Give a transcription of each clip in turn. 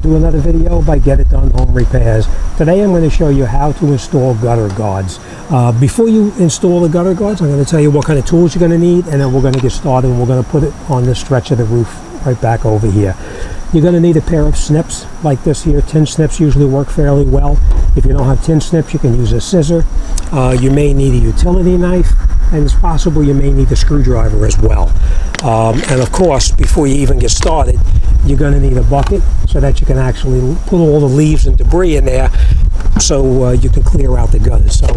do another video by Get It Done Home Repairs. Today I'm going to show you how to install gutter guards. Before you install the gutter guards, I'm going to tell you what kind of tools you're going to need, and then we're going to get started and we're going to put it on this stretch of the roof right back over here. You're going to need a pair of snips like this here. Tin snips usually work fairly well. If you don't have tin snips, you can use a scissor. You may need a utility knife, and it's possible you may need a screwdriver as well. And of course, before you even get started, you're going to need a bucket so that you can actually put all the leaves and debris in there so you can clear out the gutters. So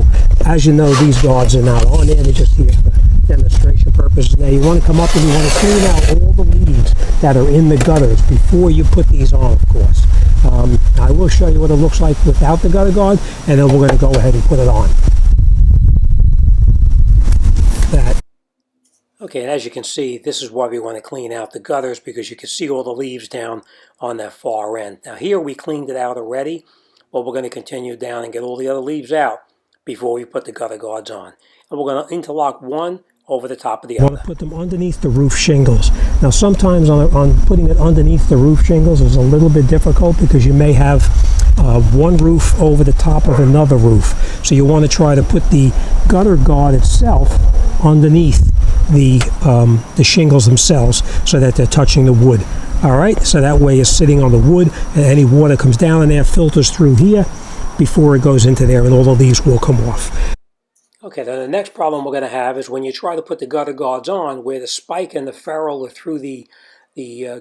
as you know, these guards are not on there, they're just here for demonstration purposes. Now you want to come up and you want to clean out all the leaves that are in the gutters before you put these on, of course. I will show you what it looks like without the gutter guard, and then we're going to go ahead and put it on. Okay, and as you can see, this is why we want to clean out the gutters, because you can see all the leaves down on that far end. Now here we cleaned it out already, but we're going to continue down and get all the other leaves out before we put the gutter guards on. And we're going to interlock one over the top of the other. You want to put them underneath the roof shingles. Now sometimes on putting it underneath the roof shingles is a little bit difficult because you may have one roof over the top of another roof. So you want to try to put the gutter guard itself underneath the shingles themselves so that they're touching the wood. All right, so that way it's sitting on the wood, and any water comes down in there, filters through here before it goes into there, and all the leaves will come off. Okay, then the next problem we're going to have is when you try to put the gutter guards on, where the spike and the ferrule are through the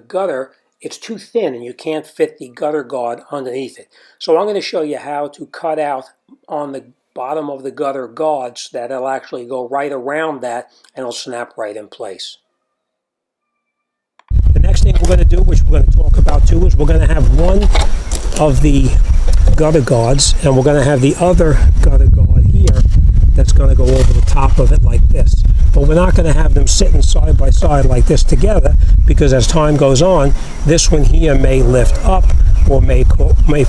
gutter, it's too thin and you can't fit the gutter guard underneath it. So I'm going to show you how to cut out on the bottom of the gutter guards that it'll actually go right around that and it'll snap right in place. The next thing we're going to do, which we're going to talk about too, is we're going to have one of the gutter guards and we're going to have the other gutter guard here that's going to go over the top of it like this. But we're not going to have them sitting side by side like this together, because as time goes on, this one here may lift up or may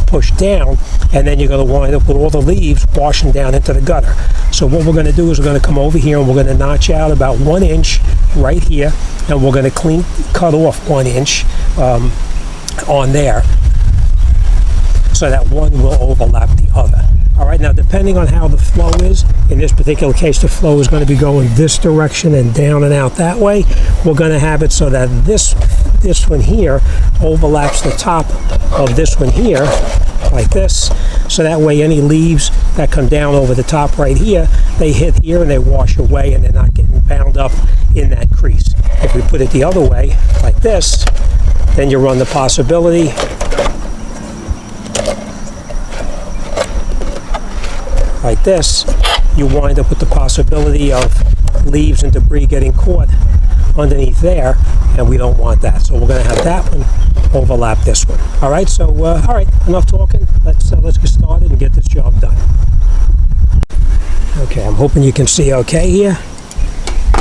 push down, and then you're going to wind up with all the leaves washing down into the gutter. So what we're going to do is we're going to come over here and we're going to notch out about 1 inch right here, and we're going to cut off 1 inch on there so that one will overlap the other. All right, now depending on how the flow is, in this particular case the flow is going to be going this direction and down and out that way. We're going to have it so that this one here overlaps the top of this one here like this, so that way any leaves that come down over the top right here, they hit here and they wash away and they're not getting bound up in that crease. If we put it the other way like this, then you run the possibility like this, you wind up with the possibility of leaves and debris getting caught underneath there, and we don't want that. So we're going to have that one overlap this one. All right, so all right, enough talking. Let's get started and get this job done. Okay, I'm hoping you can see okay here.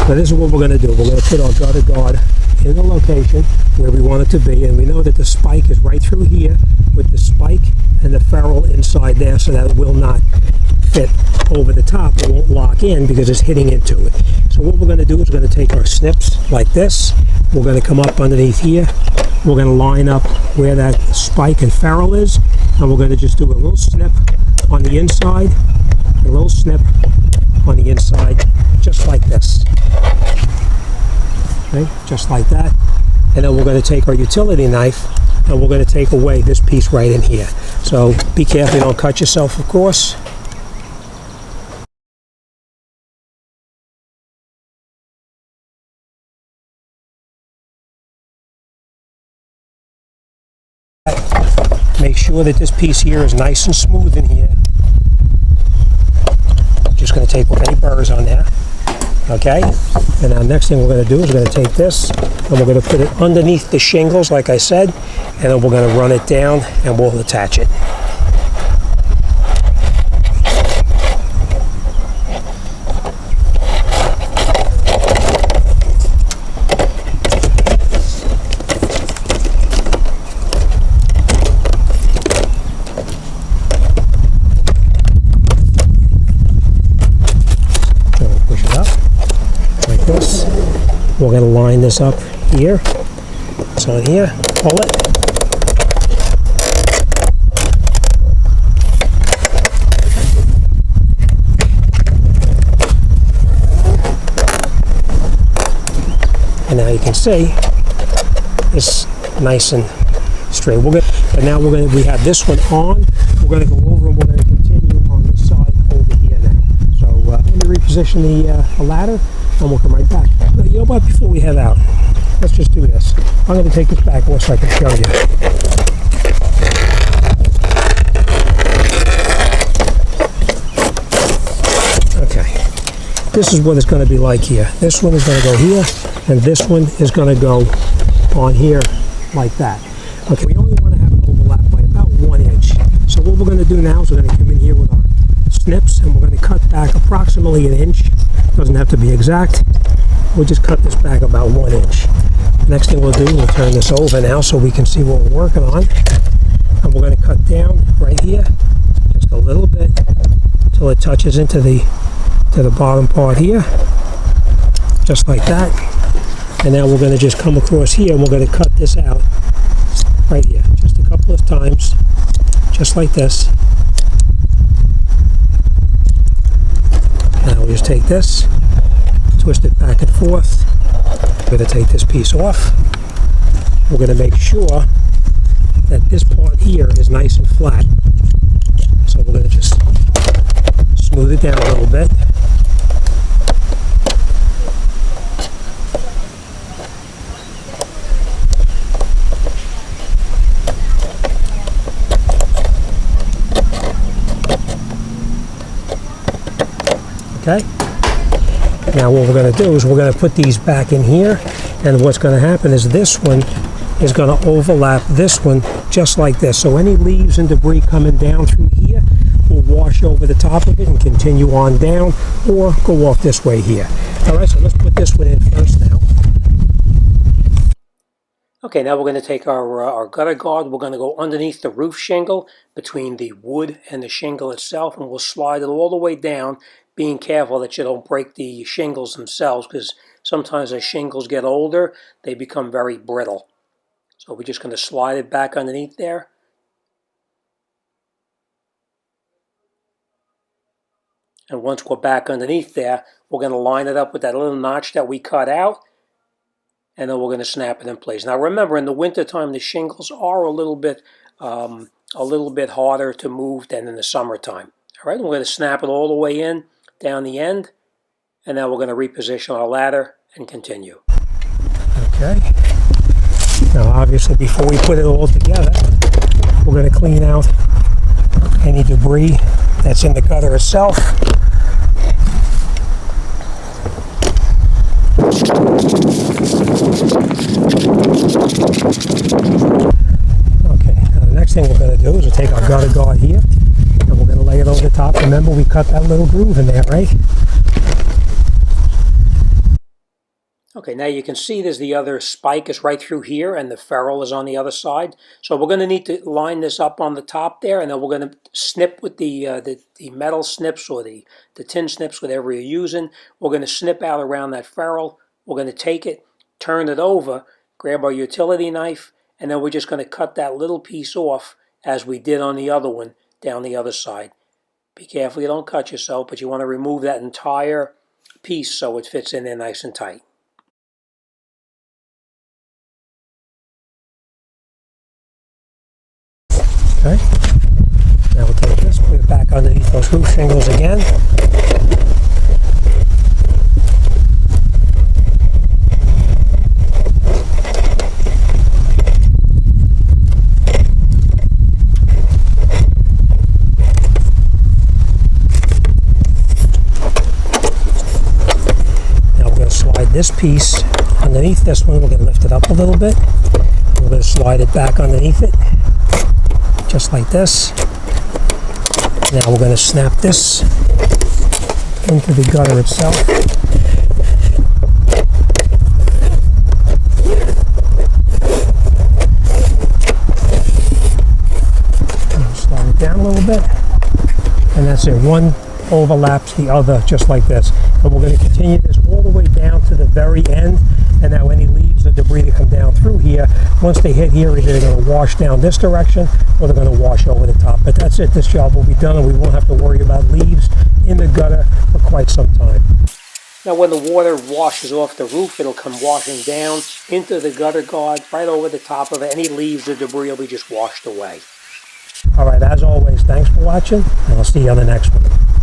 So this is what we're going to do. We're going to put our gutter guard in the location where we want it to be, and we know that the spike is right through here with the spike and the ferrule inside there, so that it will not fit over the top. It won't lock in because it's hitting into it. So what we're going to do is we're going to take our snips like this. We're going to come up underneath here. We're going to line up where that spike and ferrule is, and we're going to just do a little snip on the inside, a little snip on the inside, just like this. Okay, just like that. And then we're going to take our utility knife and we're going to take away this piece right in here. So be careful you don't cut yourself, of course. Make sure that this piece here is nice and smooth in here. Just going to take off any burrs on there. Okay, and now next thing we're going to do is we're going to take this and we're going to put it underneath the shingles like I said, and then we're going to run it down and we'll attach it. We're going to line this up here. It's on here. Pull it. And now you can see it's nice and straight. But now we have this one on. We're going to go over and we're going to continue on this side over here now. So let me reposition the ladder and we'll come right back. But you know what, before we head out, let's just do this. I'm going to take this back so I can show you. Okay. This is what it's going to be like here. This one is going to go here, and this one is going to go on here like that. Okay, we only want to have an overlap by about 1 inch. So what we're going to do now is we're going to come in here with our snips, and we're going to cut back approximately 1 inch. Doesn't have to be exact. We'll just cut this back about 1 inch. Next thing we'll do, we'll turn this over now so we can see what we're working on. And we're going to cut down right here just a little bit until it touches into the bottom part here, just like that. And now we're going to just come across here and we're going to cut this out right here just a couple of times, just like this. Now we'll just take this, twist it back and forth. We're going to take this piece off. We're going to make sure that this part here is nice and flat. So we're going to just smooth it down a little bit. Okay. Now what we're going to do is we're going to put these back in here, and what's going to happen is this one is going to overlap this one just like this. So any leaves and debris coming down through here will wash over the top of it and continue on down or go off this way here. All right, so let's put this one in first now. Okay, now we're going to take our gutter guard. We're going to go underneath the roof shingle between the wood and the shingle itself, and we'll slide it all the way down, being careful that you don't break the shingles themselves, because sometimes as shingles get older, they become very brittle. So we're just going to slide it back underneath there. And once we're back underneath there, we're going to line it up with that little notch that we cut out, and then we're going to snap it in place. Now remember, in the wintertime, the shingles are a little bit harder to move than in the summertime. All right, we're going to snap it all the way in, down the end, and now we're going to reposition our ladder and continue. Okay. Now obviously before we put it all together, we're going to clean out any debris that's in the gutter itself. Okay, now the next thing we're going to do is we'll take our gutter guard here and we're going to lay it over the top. Remember, we cut that little groove in there, right? Okay, now you can see there's the other spike is right through here and the ferrule is on the other side. So we're going to need to line this up on the top there, and then we're going to snip with the metal snips or the tin snips, whatever you're using. We're going to snip out around that ferrule. We're going to take it, turn it over, grab our utility knife, and then we're just going to cut that little piece off as we did on the other one down the other side. Be careful you don't cut yourself, but you want to remove that entire piece so it fits in there nice and tight. Okay, now we'll take this, put it back underneath those roof shingles again. Now we're going to slide this piece underneath this one. We're going to lift it up a little bit. We're going to slide it back underneath it, just like this. Now we're going to snap this into the gutter itself. Slide it down a little bit, and that's it. One overlaps the other, just like this. And we're going to continue this all the way down to the very end. And now any leaves or debris that come down through here, once they hit here, either they're going to wash down this direction or they're going to wash over the top. But that's it. This job will be done, and we won't have to worry about leaves in the gutter for quite some time. Now when the water washes off the roof, it'll come washing down into the gutter guard, right over the top of it. Any leaves or debris will be just washed away. All right, as always, thanks for watching, and I'll see you on the next one.